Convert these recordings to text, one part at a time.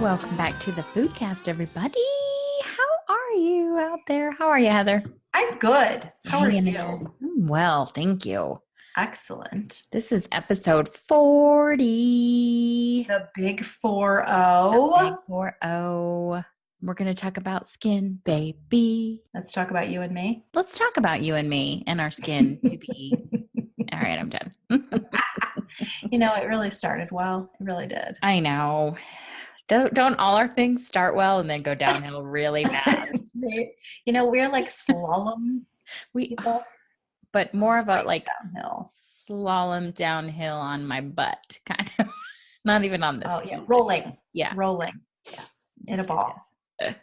Welcome back to the Foodcast, everybody. How are you out there? How are you, Heather? I'm good. How are Hanging in you? there. I'm well, thank you. Excellent. This is episode 40. The big 4-0. The big 40. We're going to talk about skin, baby. Let's talk about you and me. Let's talk about you and me and our skin to be. All right, I'm done. It really started well. It really did. I know. Don't all our things start well and then go downhill really bad? We're like slalom people. But more of a like downhill. Slalom downhill on my butt, kind of. Not even on this. Oh, yeah. Rolling. Yeah. Rolling. Yes. In a ball. Yes.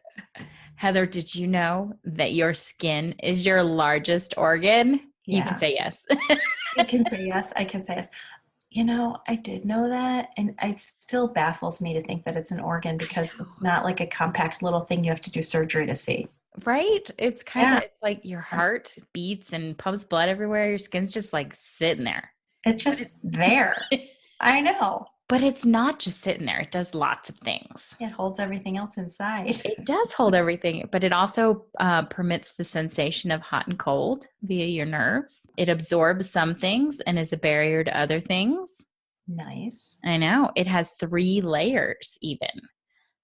Heather, did you know that your skin is your largest organ? Yeah. You can say yes. I can say yes. I can say yes. I did know that, and it still baffles me to think that it's an organ because it's not like a compact little thing you have to do surgery to see. Right? It's kind of, it's like your heart beats and pumps blood everywhere. Your skin's just like sitting there. It's just there. I know. But it's not just sitting there. It does lots of things. It holds everything else inside. It does hold everything, but it also permits the sensation of hot and cold via your nerves. It absorbs some things and is a barrier to other things. Nice. I know. It has 3 layers even.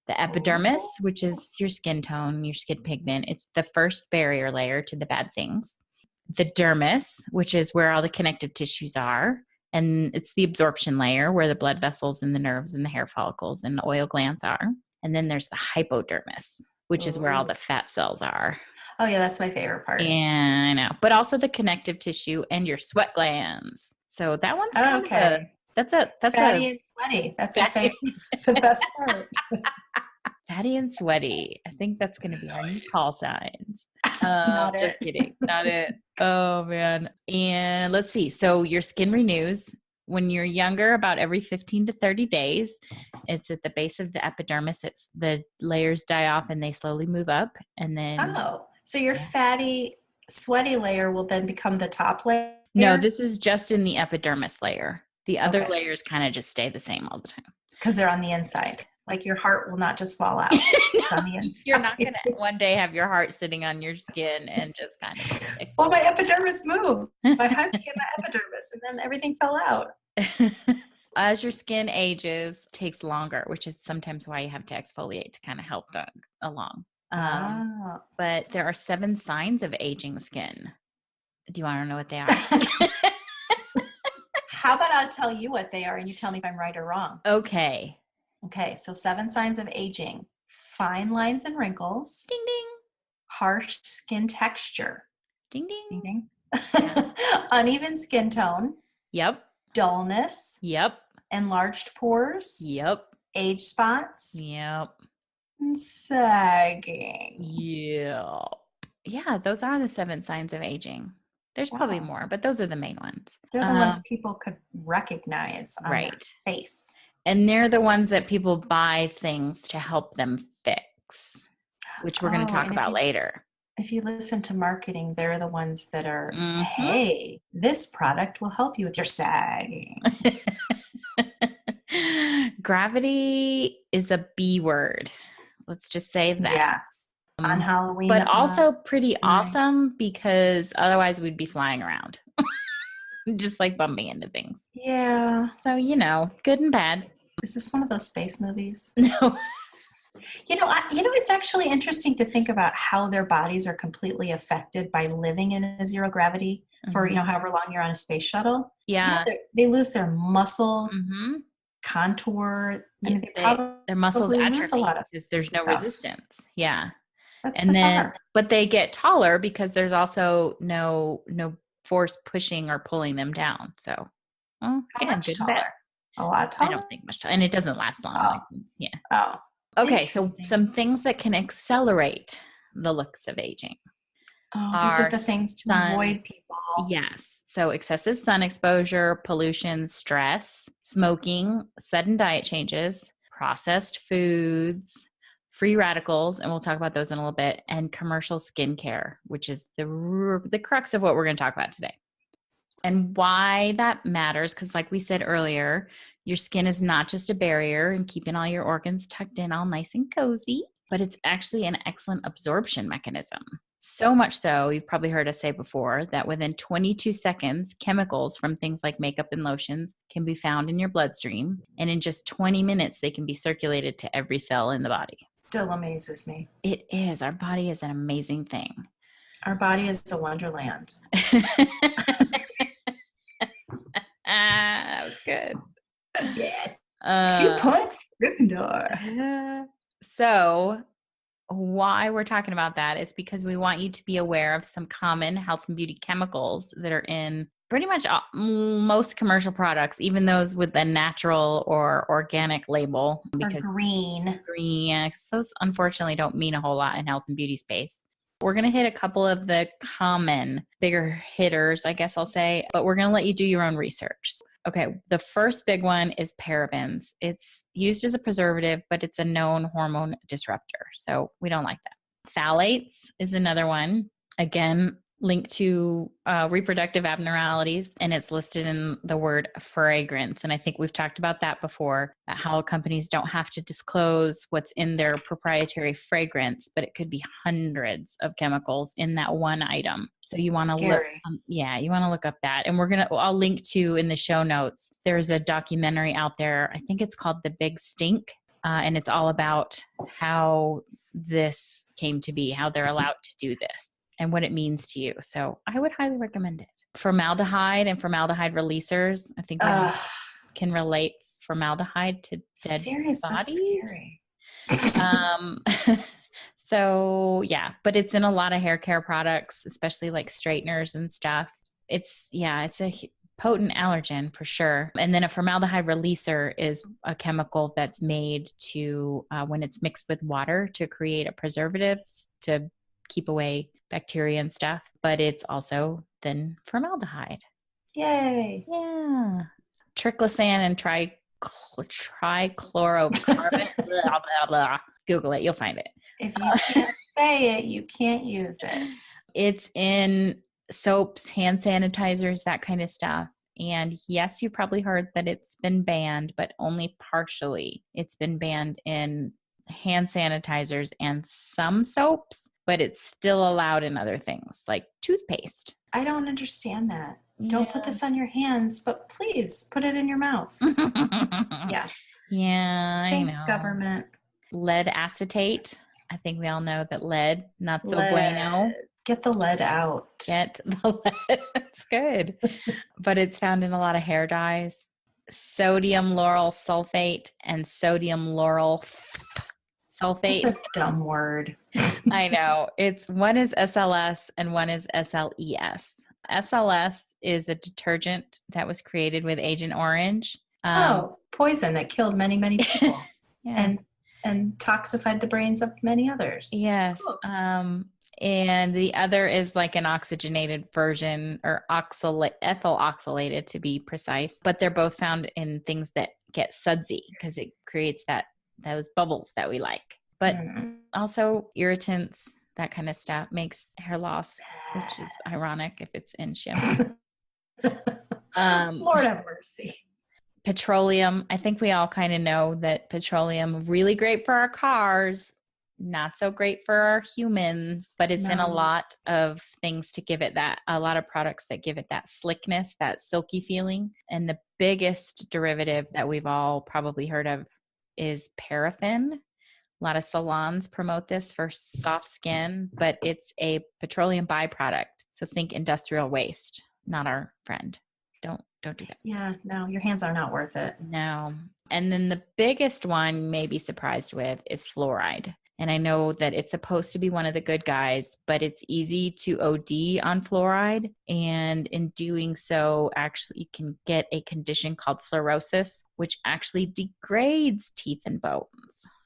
The epidermis, which is your skin tone, your skin pigment. It's the first barrier layer to the bad things. The dermis, which is where all the connective tissues are. And it's the absorption layer where the blood vessels and the nerves and the hair follicles and the oil glands are. And then there's the hypodermis, which is where all the fat cells are. Oh, yeah, that's my favorite part. And I know. But also the connective tissue and your sweat glands. So that one's kind of that's fatty and sweaty. That's the best part. Fatty and sweaty. I think that's going to be our new call signs. Just kidding. Not it. Oh, man. And let's see. So your skin renews when you're younger, about every 15 to 30 days. It's at the base of the epidermis. It's the layers die off and they slowly move up. And then. Oh, so your fatty, sweaty layer will then become the top layer? No, this is just in the epidermis layer. The other layers kind of just stay the same all the time. Because they're on the inside. Like your heart will not just fall out. It's on the inside. You're not going to one day have your heart sitting on your skin and just kind of explode. Well, my epidermis moved. My heart became my epidermis and then everything fell out. As your skin ages, it takes longer, which is sometimes why you have to exfoliate to kind of help along. But there are 7 signs of aging skin. Do you want to know what they are? How about I'll tell you what they are and you tell me if I'm right or wrong? Okay, so 7 signs of aging. Fine lines and wrinkles. Ding, ding. Harsh skin texture. Ding, ding. Ding, ding. Uneven skin tone. Yep. Dullness. Yep. Enlarged pores. Yep. Age spots. Yep. And sagging. Yep. Yeah, those are the 7 signs of aging. There's probably more, but those are the main ones. They're the ones people could recognize on their face. And they're the ones that people buy things to help them fix, which we're going to talk about later. If you listen to marketing, they're the ones that are, hey, this product will help you with your sagging. Gravity is a B word. Let's just say that. Yeah. On Halloween. But also pretty awesome because otherwise we'd be flying around. Just like bumping into things. Yeah. So, good and bad. Is this one of those space movies? No. It's actually interesting to think about how their bodies are completely affected by living in a zero gravity for, however long you're on a space shuttle. Yeah. They lose their muscle contour. Their muscles atrophy because there's no resistance. Yeah. That's bizarre. But they get taller because there's also no force pushing or pulling them down. So, how much taller? A lot taller? I don't think much taller. And it doesn't last long. Yeah. Oh. Okay, so some things that can accelerate the looks of aging. These are the things to avoid, people. Yes. So excessive sun exposure, pollution, stress, smoking, sudden diet changes, processed foods, free radicals, and we'll talk about those in a little bit, and commercial skincare, which is the crux of what we're going to talk about today. And why that matters, because like we said earlier, Your skin is not just a barrier and keeping all your organs tucked in all nice and cozy, but it's actually an excellent absorption mechanism. So much so, you've probably heard us say before that within 22 seconds, chemicals from things like makeup and lotions can be found in your bloodstream. And in just 20 minutes, they can be circulated to every cell in the body. Still amazes me. It is. Our body is an amazing thing. Our body is a wonderland. That was good. Yeah. 2 points, Gryffindor. So why we're talking about that is because we want you to be aware of some common health and beauty chemicals that are in pretty much most commercial products, even those with the natural or organic label. Because or green. Green, because those unfortunately don't mean a whole lot in health and beauty space. We're going to hit a couple of the common bigger hitters, I guess I'll say, but we're going to let you do your own research. Okay, the first big one is parabens. It's used as a preservative, but it's a known hormone disruptor, so we don't like that. Phthalates is another one. Again, linked to reproductive abnormalities, and it's listed in the word fragrance. And I think we've talked about that before, how companies don't have to disclose what's in their proprietary fragrance, but it could be hundreds of chemicals in that one item. So you want to look, you want to look up that. And I'll link to in the show notes. There's a documentary out there. I think it's called The Big Stink. And it's all about how this came to be, how they're allowed to do this, and what it means to you. So I would highly recommend it. Formaldehyde and formaldehyde releasers. I think we can relate formaldehyde to dead bodies. So yeah, but it's in a lot of hair care products, especially like straighteners and stuff. It's a potent allergen for sure. And then a formaldehyde releaser is a chemical that's made to, when it's mixed with water, to create a preservatives to keep away bacteria and stuff, but it's also then formaldehyde. Yay. Yeah. Triclosan and trichlorocarbon. Blah, blah, blah. Google it. You'll find it. If you can't say it, you can't use it. It's in soaps, hand sanitizers, that kind of stuff. And yes, you probably heard that it's been banned, but only partially. It's been banned in hand sanitizers and some soaps, but it's still allowed in other things like toothpaste. I don't understand that. Yeah. Don't put this on your hands, but please put it in your mouth. Yeah. Yeah, Thanks, I know. Government. Lead acetate. I think we all know that lead, not so bueno. Get the lead out. Get the lead. That's good. But it's found in a lot of hair dyes. Sodium lauryl sulfate and sodium lauryl sulfate. That's a dumb word. I know. One is SLS and one is SLES. SLS is a detergent that was created with Agent Orange. Poison that killed many, many people. Yeah. And toxified the brains of many others. Yes. Cool. And the other is like an oxygenated version, or ethyl oxalated to be precise. But they're both found in things that get sudsy because it creates those bubbles that we like. But also irritants, that kind of stuff makes hair loss, which is ironic if it's in shampoo. Lord have mercy. Petroleum. I think we all kind of know that petroleum, really great for our cars, not so great for our humans, but it's in a lot of things to give it a lot of products that give it that slickness, that silky feeling. And the biggest derivative that we've all probably heard of is paraffin. A lot of salons promote this for soft skin, but it's a petroleum byproduct. So think industrial waste, not our friend. Don't do that. Yeah, no, your hands are not worth it. No. And then the biggest one you may be surprised with is fluoride. And I know that it's supposed to be one of the good guys, but it's easy to OD on fluoride. And in doing so, actually, you can get a condition called fluorosis, which actually degrades teeth and bones.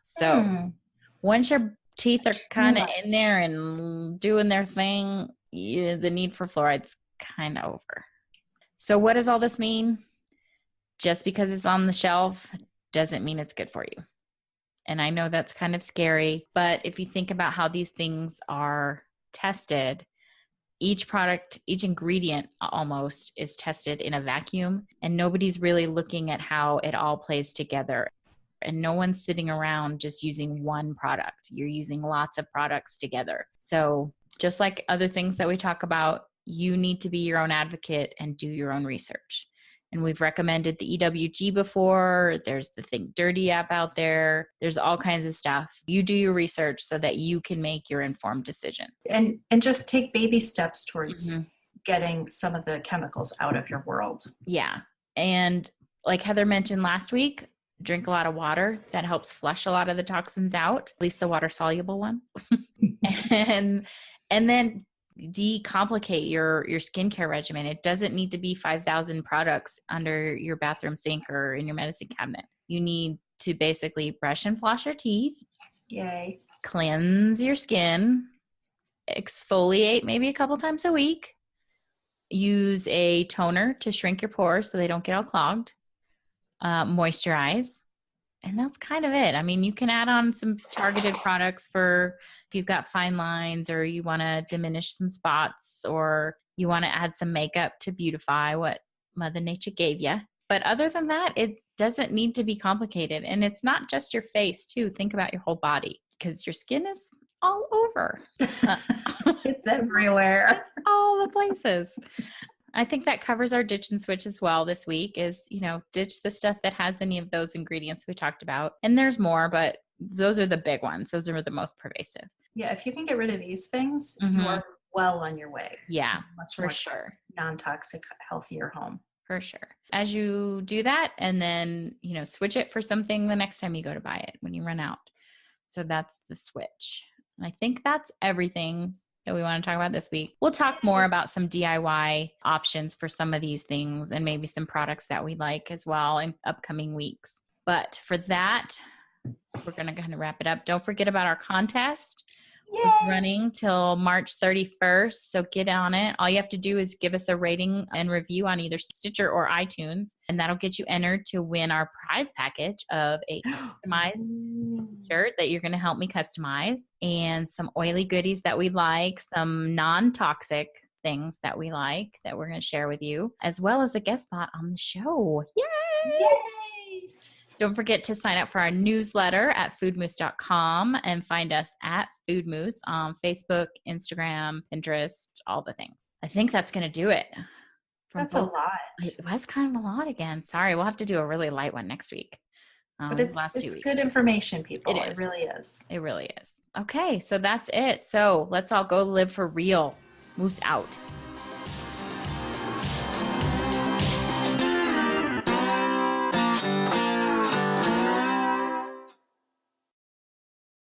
So once your teeth are kind of in there and doing their thing, the need for fluoride's kind of over. So what does all this mean? Just because it's on the shelf doesn't mean it's good for you. And I know that's kind of scary, but if you think about how these things are tested, each product, each ingredient almost is tested in a vacuum, and nobody's really looking at how it all plays together. And no one's sitting around just using one product. You're using lots of products together. So just like other things that we talk about, you need to be your own advocate and do your own research. And we've recommended the EWG before. There's the Think Dirty app out there. There's all kinds of stuff. You do your research so that you can make your informed decision. And just take baby steps towards getting some of the chemicals out of your world. Yeah. And like Heather mentioned last week, drink a lot of water. That helps flush a lot of the toxins out, at least the water soluble ones. and then decomplicate your skincare regimen. It doesn't need to be 5,000 products under your bathroom sink or in your medicine cabinet. You need to basically brush and floss your teeth. Yay. Cleanse your skin. Exfoliate maybe a couple times a week. Use a toner to shrink your pores so they don't get all clogged. Moisturize. And that's kind of it. I mean, you can add on some targeted products for if you've got fine lines or you want to diminish some spots or you want to add some makeup to beautify what Mother Nature gave you. But other than that, it doesn't need to be complicated. And it's not just your face too. Think about your whole body because your skin is all over. It's everywhere. All the places. I think that covers our ditch and switch as well this week is, ditch the stuff that has any of those ingredients we talked about. And there's more, but those are the big ones. Those are the most pervasive. Yeah. If you can get rid of these things, you are well on your way. Yeah, to a much more non-toxic, healthier home. For sure. As you do that and then, switch it for something the next time you go to buy it when you run out. So that's the switch. And I think that's everything that we want to talk about this week. We'll talk more about some DIY options for some of these things and maybe some products that we like as well in upcoming weeks. But for that, we're going to kind of wrap it up. Don't forget about our contest. Yay! It's running till March 31st. So get on it. All you have to do is give us a rating and review on either Stitcher or iTunes. And that'll get you entered to win our prize package of a customized shirt that you're going to help me customize and some oily goodies that we like, some non-toxic things that we like that we're going to share with you, as well as a guest spot on the show. Yay! Yay! Don't forget to sign up for our newsletter at foodmoose.com and find us at Food Moose on Facebook, Instagram, Pinterest, all the things. I think that's going to do it. That's a lot. It was kind of a lot again. Sorry, we'll have to do a really light one next week. But it's good information, people. It really is. It really is. Okay, so that's it. So let's all go live for real. Moose out.